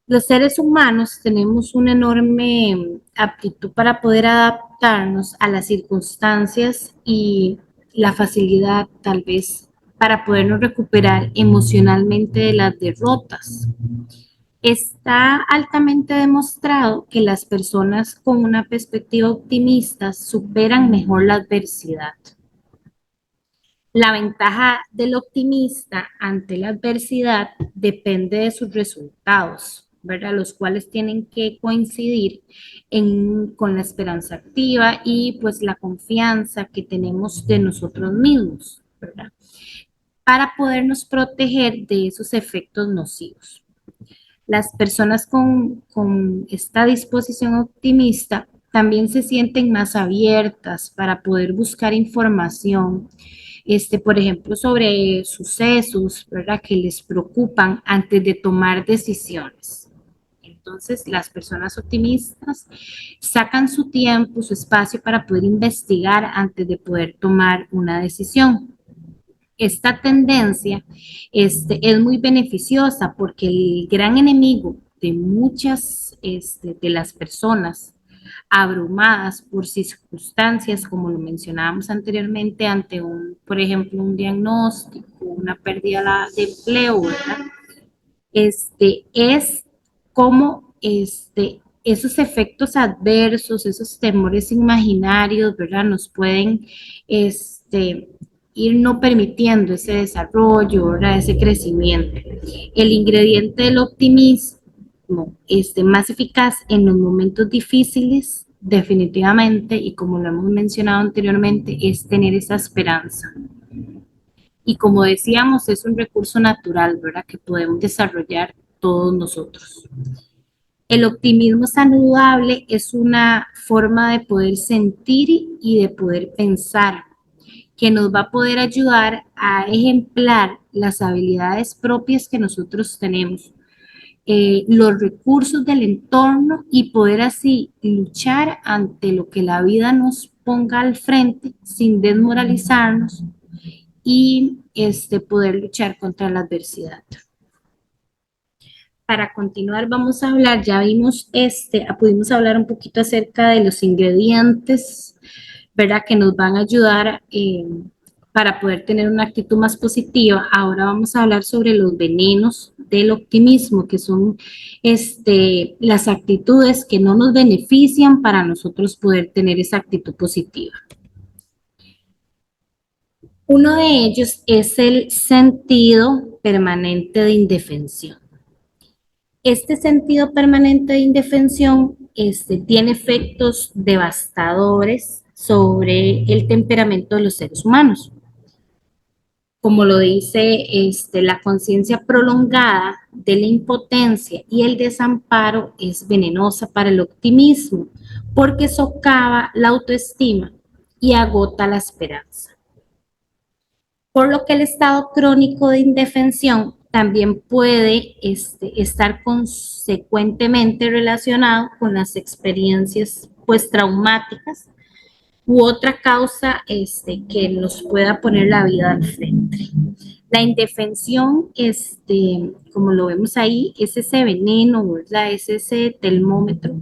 C: Los seres humanos tenemos una enorme aptitud para poder adaptarnos a las circunstancias y la facilidad tal vez para podernos recuperar emocionalmente de las derrotas. Está altamente demostrado que las personas con una perspectiva optimista superan mejor la adversidad. La ventaja del optimista ante la adversidad depende de sus resultados, ¿verdad? Los cuales tienen que coincidir con la esperanza activa y pues la confianza que tenemos de nosotros mismos, ¿verdad? Para podernos proteger de esos efectos nocivos. Las personas con esta disposición optimista también se sienten más abiertas para poder buscar información, por ejemplo, sobre sucesos, ¿verdad?, que les preocupan antes de tomar decisiones. Entonces, las personas optimistas sacan su tiempo, su espacio para poder investigar antes de poder tomar una decisión. Esta tendencia es muy beneficiosa porque el gran enemigo de muchas de las personas abrumadas por circunstancias, como lo mencionábamos anteriormente, ante por ejemplo, un diagnóstico, una pérdida de empleo, ¿verdad? Es como esos efectos adversos, esos temores imaginarios, ¿verdad? Nos pueden ir no permitiendo ese desarrollo, ¿verdad? Ese crecimiento. El ingrediente del optimismo más eficaz en los momentos difíciles, definitivamente, y como lo hemos mencionado anteriormente, es tener esa esperanza. Y como decíamos, es un recurso natural, ¿verdad?, que podemos desarrollar todos nosotros. El optimismo saludable es una forma de poder sentir y de poder pensar, que nos va a poder ayudar a ejemplar las habilidades propias que nosotros tenemos, los recursos del entorno y poder así luchar ante lo que la vida nos ponga al frente sin desmoralizarnos y poder luchar contra la adversidad. Para continuar vamos a hablar, ya vimos pudimos hablar un poquito acerca de los ingredientes, ¿verdad?, que nos van a ayudar para poder tener una actitud más positiva. Ahora vamos a hablar sobre los venenos del optimismo, que son las actitudes que no nos benefician para nosotros poder tener esa actitud positiva. Uno de ellos es el sentido permanente de indefensión. Este sentido permanente de indefensión tiene efectos devastadores sobre el temperamento de los seres humanos. Como lo dice la conciencia prolongada de la impotencia y el desamparo es venenosa para el optimismo porque socava la autoestima y agota la esperanza. Por lo que el estado crónico de indefensión también puede estar consecuentemente relacionado con las experiencias pues traumáticas u otra causa que nos pueda poner la vida al frente. La indefensión, como lo vemos ahí, es ese veneno, ¿verdad? Es ese termómetro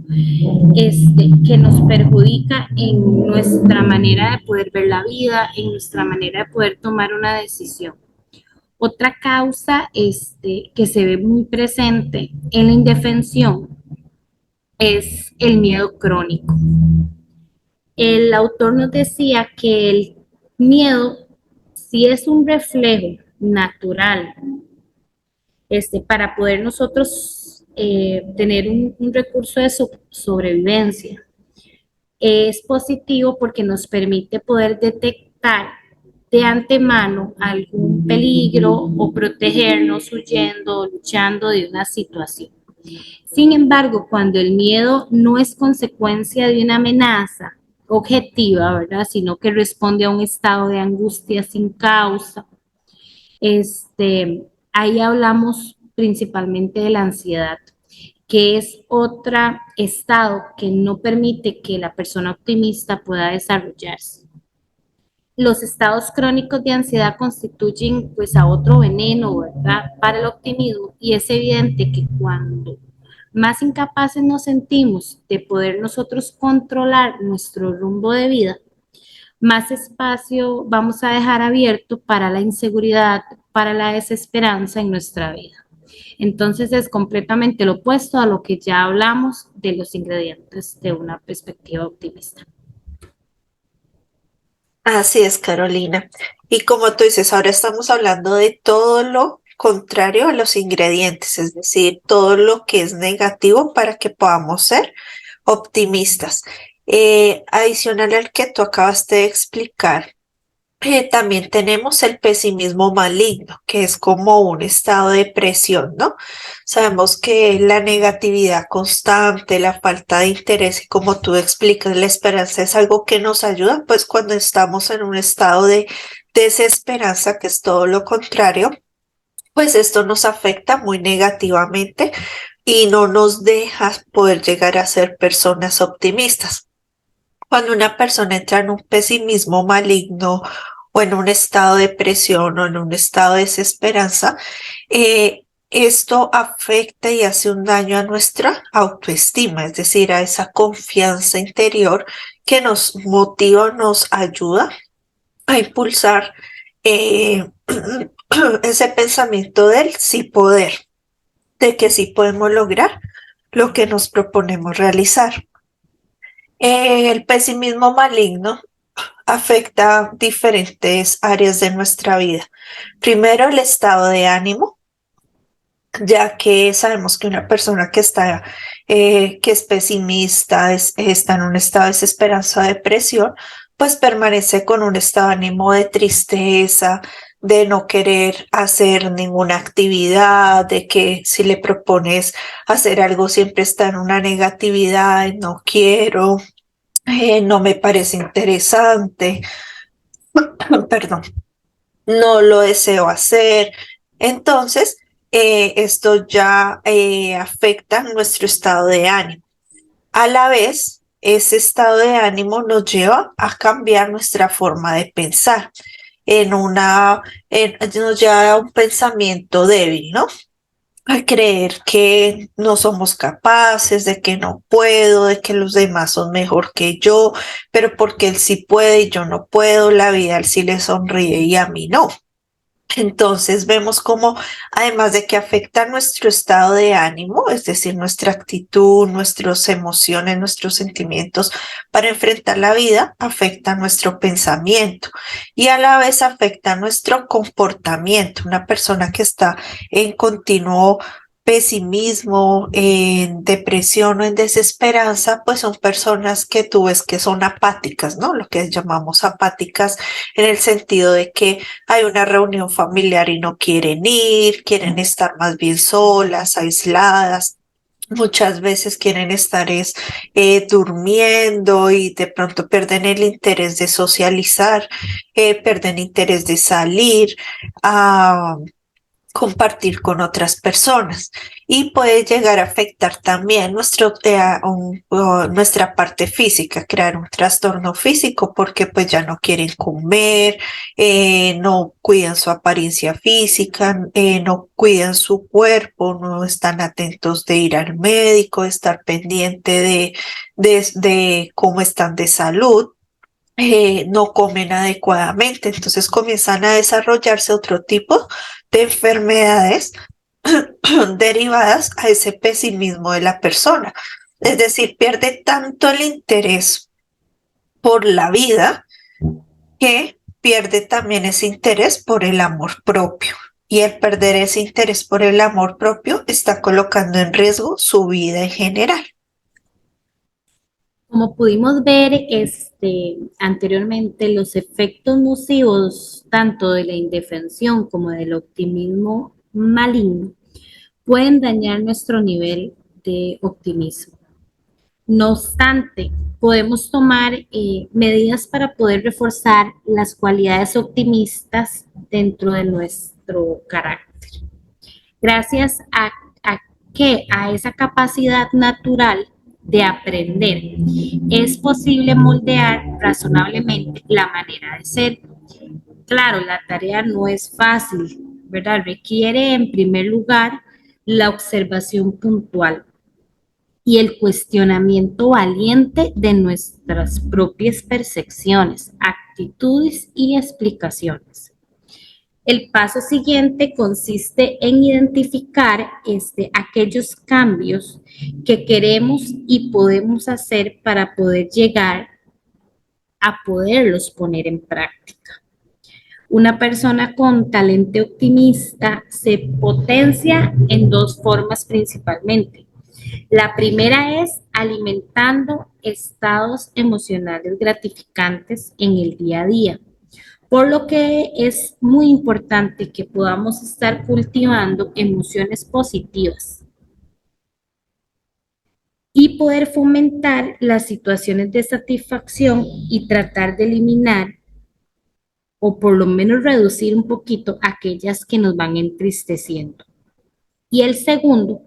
C: que nos perjudica en nuestra manera de poder ver la vida, en nuestra manera de poder tomar una decisión. Otra causa que se ve muy presente en la indefensión es el miedo crónico. El autor nos decía que el miedo sí es un reflejo natural para poder nosotros tener un recurso de sobrevivencia. Es positivo porque nos permite poder detectar de antemano algún peligro o protegernos huyendo o luchando de una situación. Sin embargo, cuando el miedo no es consecuencia de una amenaza objetiva, ¿verdad?, sino que responde a un estado de angustia sin causa, ahí hablamos principalmente de la ansiedad, que es otro estado que no permite que la persona optimista pueda desarrollarse. Los estados crónicos de ansiedad constituyen pues a otro veneno, ¿verdad?, para el optimismo, y es evidente que cuando más incapaces nos sentimos de poder nosotros controlar nuestro rumbo de vida, más espacio vamos a dejar abierto para la inseguridad, para la desesperanza en nuestra vida. Entonces es completamente lo opuesto a lo que ya hablamos de los ingredientes de una perspectiva optimista.
B: Así es, Carolina. Y como tú dices, ahora estamos hablando de todo lo contrario a los ingredientes, es decir, todo lo que es negativo para que podamos ser optimistas. Adicional al que tú acabaste de explicar, también tenemos el pesimismo maligno, que es como un estado de depresión, ¿no? Sabemos que la negatividad constante, la falta de interés y como tú explicas, la esperanza es algo que nos ayuda, pues cuando estamos en un estado de desesperanza, que es todo lo contrario, pues esto nos afecta muy negativamente y no nos deja poder llegar a ser personas optimistas. Cuando una persona entra en un pesimismo maligno o en un estado de depresión o en un estado de desesperanza, esto afecta y hace un daño a nuestra autoestima, es decir, a esa confianza interior que nos motiva, nos ayuda a impulsar eh, ese pensamiento del sí poder, de que sí podemos lograr lo que nos proponemos realizar. El pesimismo maligno afecta diferentes áreas de nuestra vida. Primero, el estado de ánimo, ya que sabemos que una persona que es pesimista, está en un estado de desesperanza o depresión, pues permanece con un estado de ánimo de tristeza, de no querer hacer ninguna actividad, de que si le propones hacer algo siempre está en una negatividad, no quiero, no me parece interesante, perdón, no lo deseo hacer. Entonces, esto ya afecta nuestro estado de ánimo. A la vez, ese estado de ánimo nos lleva a cambiar nuestra forma de pensar nos lleva a un pensamiento débil, ¿no? A creer que no somos capaces, de que no puedo, de que los demás son mejor que yo, pero porque él sí puede y yo no puedo, la vida a él sí le sonríe y a mí no. Entonces vemos cómo, además de que afecta nuestro estado de ánimo, es decir, nuestra actitud, nuestras emociones, nuestros sentimientos para enfrentar la vida, afecta nuestro pensamiento y a la vez afecta nuestro comportamiento. Una persona que está en continuo pesimismo, en depresión o en desesperanza, pues son personas que tú ves que son apáticas, ¿no? Lo que llamamos apáticas en el sentido de que hay una reunión familiar y no quieren ir, quieren estar más bien solas, aisladas. Muchas veces quieren estar durmiendo y de pronto pierden el interés de socializar, pierden interés de salir a compartir con otras personas y puede llegar a afectar también nuestra parte física, crear un trastorno físico porque pues ya no quieren comer, no cuidan su apariencia física, no cuidan su cuerpo, no están atentos de ir al médico, estar pendiente de cómo están de salud. No comen adecuadamente, entonces comienzan a desarrollarse otro tipo de enfermedades derivadas a ese pesimismo de la persona. Es decir, pierde tanto el interés por la vida que pierde también ese interés por el amor propio. Y el perder ese interés por el amor propio está colocando en riesgo su vida en general.
C: Como pudimos ver anteriormente, los efectos nocivos tanto de la indefensión como del optimismo maligno pueden dañar nuestro nivel de optimismo. No obstante, podemos tomar medidas para poder reforzar las cualidades optimistas dentro de nuestro carácter. Gracias a esa capacidad natural de aprender, es posible moldear razonablemente la manera de ser. Claro, la tarea no es fácil, ¿verdad? Requiere en primer lugar la observación puntual y el cuestionamiento valiente de nuestras propias percepciones, actitudes y explicaciones. El paso siguiente consiste en identificar aquellos cambios que queremos y podemos hacer para poder llegar a poderlos poner en práctica. Una persona con talente optimista se potencia en dos formas principalmente. La primera es alimentando estados emocionales gratificantes en el día a día, por lo que es muy importante que podamos estar cultivando emociones positivas y poder fomentar las situaciones de satisfacción y tratar de eliminar o por lo menos reducir un poquito aquellas que nos van entristeciendo. Y el segundo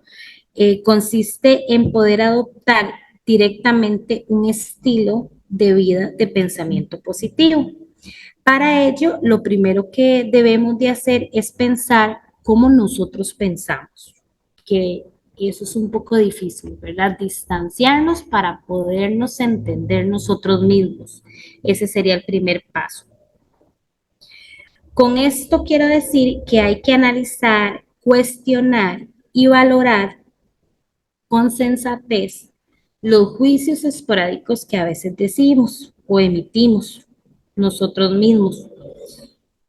C: consiste en poder adoptar directamente un estilo de vida de pensamiento positivo. Para ello, lo primero que debemos de hacer es pensar cómo nosotros pensamos, que eso es un poco difícil, ¿verdad? Distanciarnos para podernos entender nosotros mismos. Ese sería el primer paso. Con esto quiero decir que hay que analizar, cuestionar y valorar con sensatez los juicios esporádicos que a veces decimos o emitimos nosotros mismos.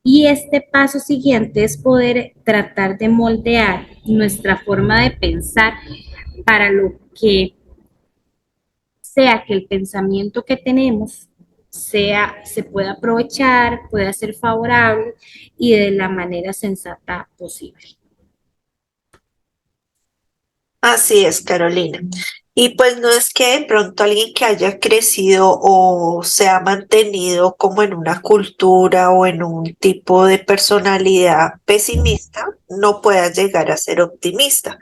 C: Y este paso siguiente es poder tratar de moldear nuestra forma de pensar para lo que sea que el pensamiento que tenemos se pueda aprovechar, pueda ser favorable y de la manera sensata posible.
B: Así es, Carolina. Y pues no es que de pronto alguien que haya crecido o se ha mantenido como en una cultura o en un tipo de personalidad pesimista, no pueda llegar a ser optimista.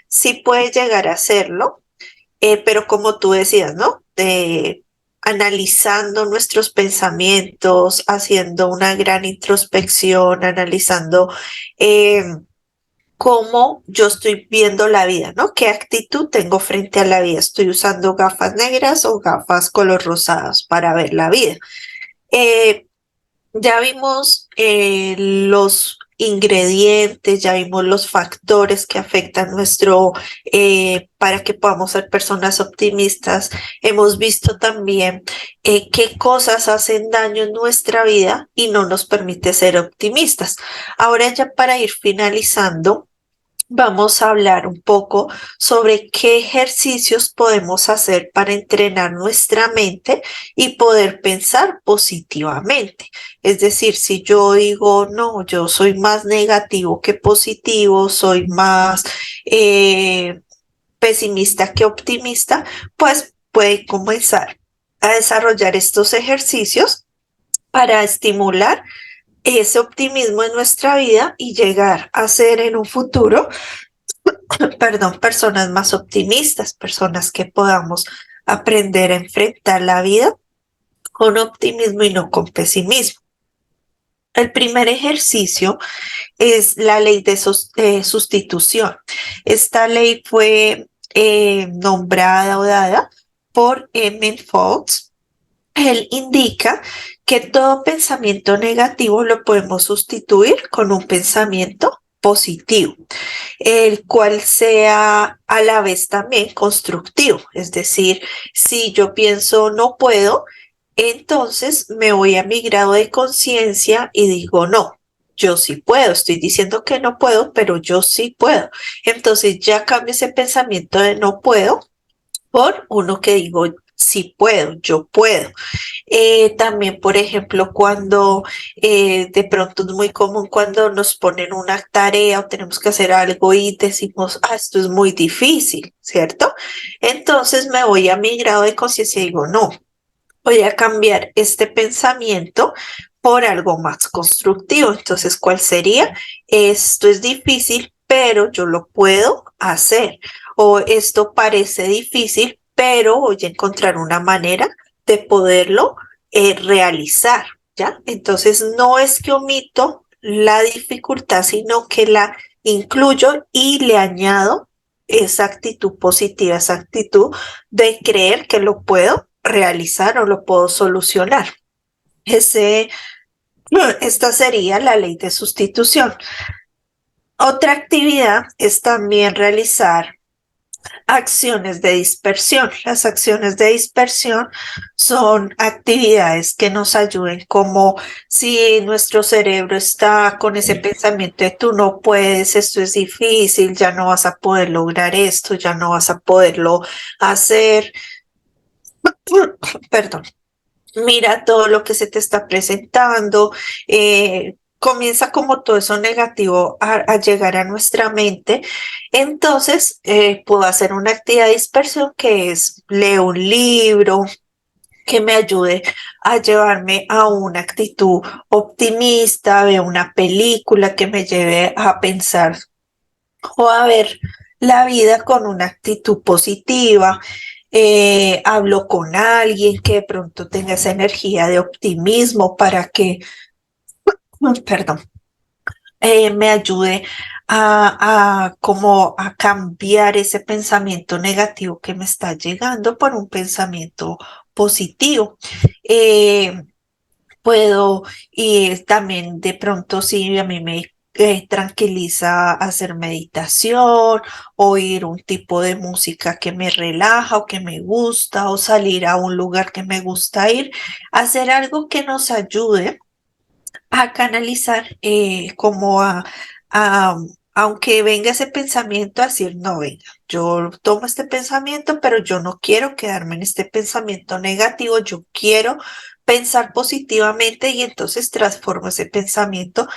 B: Sí puede llegar a serlo, pero como tú decías, ¿no? Analizando nuestros pensamientos, haciendo una gran introspección, analizando eh, cómo yo estoy viendo la vida, ¿no? ¿Qué actitud tengo frente a la vida? ¿Estoy usando gafas negras o gafas color rosadas para ver la vida? Eh, ya vimos los ingredientes, ya vimos los factores que afectan para que podamos ser personas optimistas. Hemos visto también qué cosas hacen daño en nuestra vida y no nos permite ser optimistas. Ahora ya para ir finalizando, vamos a hablar un poco sobre qué ejercicios podemos hacer para entrenar nuestra mente y poder pensar positivamente. Es decir, si yo digo, no, yo soy más negativo que positivo, soy más pesimista que optimista, pues puede comenzar a desarrollar estos ejercicios para estimular ese optimismo en nuestra vida y llegar a ser en un futuro, perdón, personas más optimistas, personas que podamos aprender a enfrentar la vida con optimismo y no con pesimismo. El primer ejercicio es la ley de sustitución. Esta ley fue nombrada o dada por Emmett Fox. Él indica que todo pensamiento negativo lo podemos sustituir con un pensamiento positivo, el cual sea a la vez también constructivo. Es decir, si yo pienso no puedo, entonces me voy a mi grado de conciencia y digo no. Yo sí puedo, estoy diciendo que no puedo, pero yo sí puedo. Entonces ya cambio ese pensamiento de no puedo por uno que digo sí puedo, yo puedo. También, por ejemplo, cuando de pronto es muy común cuando nos ponen una tarea o tenemos que hacer algo y decimos, esto es muy difícil, ¿cierto? Entonces me voy a mi grado de conciencia y digo, no, voy a cambiar este pensamiento por algo más constructivo. Entonces, ¿cuál sería? Esto es difícil, pero yo lo puedo hacer. O esto parece difícil, pero voy a encontrar una manera de poderlo realizar, ¿ya? Entonces, no es que omito la dificultad, sino que la incluyo y le añado esa actitud positiva, esa actitud de creer que lo puedo realizar o lo puedo solucionar. Esta sería la ley de sustitución. Otra actividad es también realizar Acciones de dispersión. Las acciones de dispersión son actividades que nos ayuden, como si nuestro cerebro está con ese pensamiento de tú no puedes, esto es difícil, ya no vas a poder lograr esto, ya no vas a poderlo hacer. Perdón. Mira todo lo que se te está presentando, comienza como todo eso negativo a llegar a nuestra mente. Entonces, puedo hacer una actividad de dispersión que es leer un libro que me ayude a llevarme a una actitud optimista, ver una película que me lleve a pensar o a ver la vida con una actitud positiva. Hablo con alguien que de pronto tenga esa energía de optimismo para que, perdón, me ayude como a cambiar ese pensamiento negativo que me está llegando por un pensamiento positivo. Eh, Puedo, y también de pronto sí, a mí me tranquiliza hacer meditación, oír un tipo de música que me relaja o que me gusta, o salir a un lugar que me gusta ir, hacer algo que nos ayude a canalizar, como a, aunque venga ese pensamiento, a decir, no, venga, yo tomo este pensamiento, pero yo no quiero quedarme en este pensamiento negativo, yo quiero pensar positivamente y entonces transformo ese pensamiento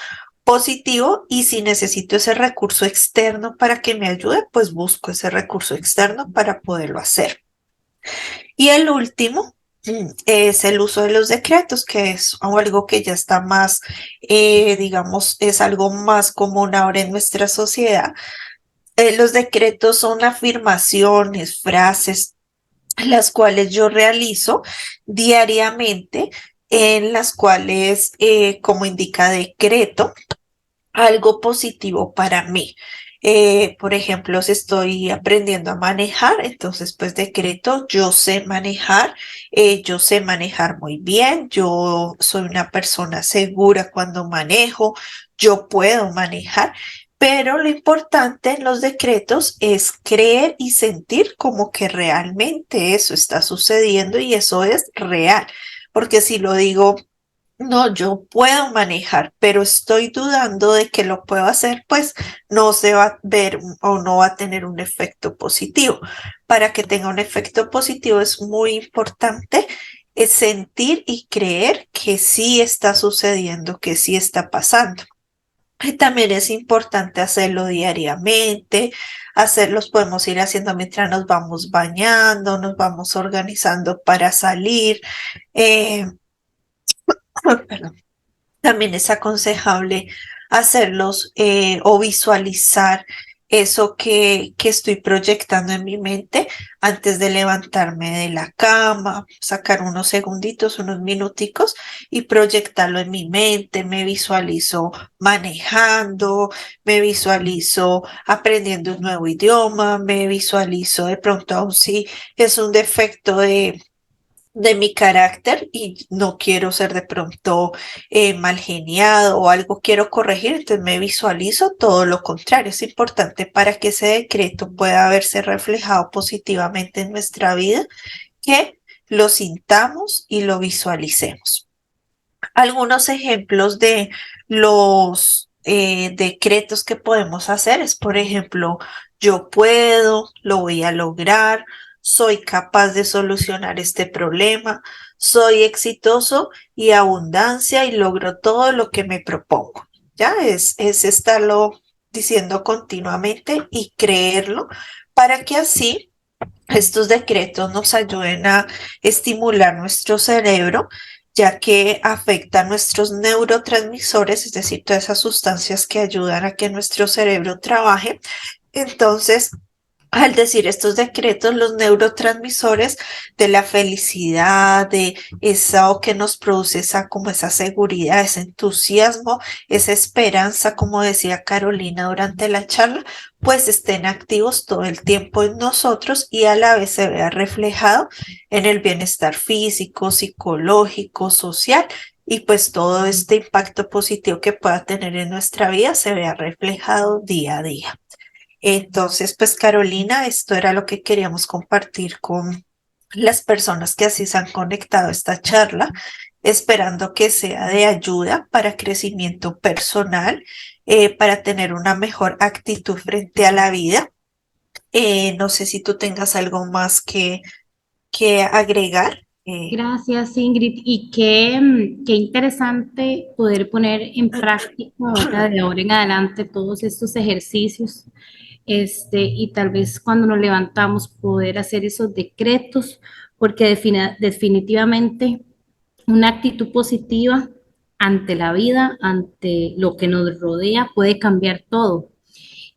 B: positivo, y si necesito ese recurso externo para que me ayude, pues busco ese recurso externo para poderlo hacer. Y el último es el uso de los decretos, que es algo que ya está más, digamos, es algo más común ahora en nuestra sociedad. Los decretos son afirmaciones, frases, las cuales yo realizo diariamente, en las cuales, como indica decreto, algo positivo para mí. Por ejemplo, si estoy aprendiendo a manejar, entonces pues decreto, yo sé manejar muy bien, yo soy una persona segura cuando manejo, yo puedo manejar, pero lo importante en los decretos es creer y sentir como que realmente eso está sucediendo y eso es real, porque si lo digo, no, yo puedo manejar, pero estoy dudando de que lo puedo hacer, pues no se va a ver o no va a tener un efecto positivo. Para que tenga un efecto positivo es muy importante, sentir y creer que sí está sucediendo, que sí está pasando. Y también es importante hacerlo diariamente, hacerlos podemos ir haciendo mientras nos vamos bañando, nos vamos organizando para salir. eh, perdón. También es aconsejable hacerlos, o visualizar eso que estoy proyectando en mi mente antes de levantarme de la cama, sacar unos segunditos, unos minuticos y proyectarlo en mi mente. Me visualizo manejando, me visualizo aprendiendo un nuevo idioma, me visualizo de pronto, aun si es un defecto de mi carácter y no quiero ser de pronto, mal geniado o algo quiero corregir, entonces me visualizo todo lo contrario. Es importante para que ese decreto pueda verse reflejado positivamente en nuestra vida, que lo sintamos y lo visualicemos. Algunos ejemplos de los, decretos que podemos hacer es, por ejemplo, yo puedo, lo voy a lograr, soy capaz de solucionar este problema, soy exitoso y abundancia y logro todo lo que me propongo. Ya es estarlo diciendo continuamente y creerlo, para que así estos decretos nos ayuden a estimular nuestro cerebro, ya que afecta nuestros neurotransmisores, es decir, todas esas sustancias que ayudan a que nuestro cerebro trabaje. Entonces, al decir estos decretos, los neurotransmisores de la felicidad, de eso que nos produce esa, como esa seguridad, ese entusiasmo, esa esperanza, como decía Carolina durante la charla, pues estén activos todo el tiempo en nosotros y a la vez se vea reflejado en el bienestar físico, psicológico, social, y pues todo este impacto positivo que pueda tener en nuestra vida se vea reflejado día a día. Entonces, pues Carolina, esto era lo que queríamos compartir con las personas que así se han conectado a esta charla, esperando que sea de ayuda para crecimiento personal, para tener una mejor actitud frente a la vida. No sé si tú tengas algo más que agregar.
C: Gracias, Ingrid. Y qué interesante poder poner en práctica, ¿verdad? De ahora en adelante todos estos ejercicios, y tal vez cuando nos levantamos poder hacer esos decretos, porque definitivamente una actitud positiva ante la vida, ante lo que nos rodea, puede cambiar todo.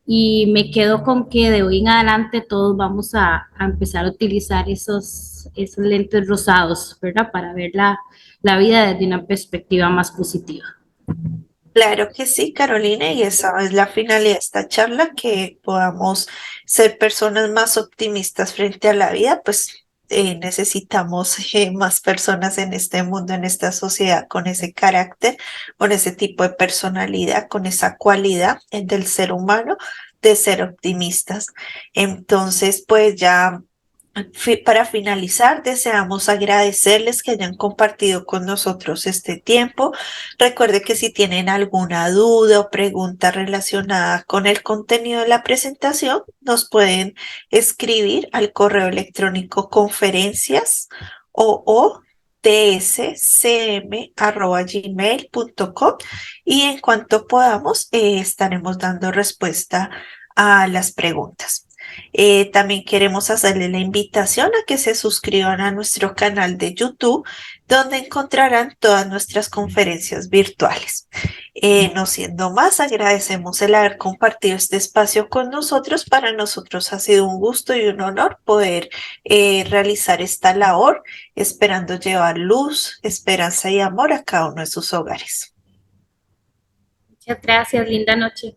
C: Y me quedo con que de hoy en adelante todos vamos a empezar a utilizar esos lentes rosados, ¿verdad? Para ver la vida desde una perspectiva más positiva.
B: Claro que sí, Carolina, y esa es la finalidad de esta charla, que podamos ser personas más optimistas frente a la vida, pues necesitamos más personas en este mundo, en esta sociedad, con ese carácter, con ese tipo de personalidad, con esa cualidad del ser humano de ser optimistas. Entonces, pues ya para finalizar, deseamos agradecerles que hayan compartido con nosotros este tiempo. Recuerde que si tienen alguna duda o pregunta relacionada con el contenido de la presentación, nos pueden escribir al correo electrónico conferencias o tscm@gmail.com, y en cuanto podamos estaremos dando respuesta a las preguntas. También queremos hacerle la invitación a que se suscriban a nuestro canal de YouTube, donde encontrarán todas nuestras conferencias virtuales. No siendo más, agradecemos el haber compartido este espacio con nosotros. Para nosotros ha sido un gusto y un honor poder realizar esta labor, esperando llevar luz, esperanza y amor a cada uno de sus hogares.
C: Muchas gracias, linda noche.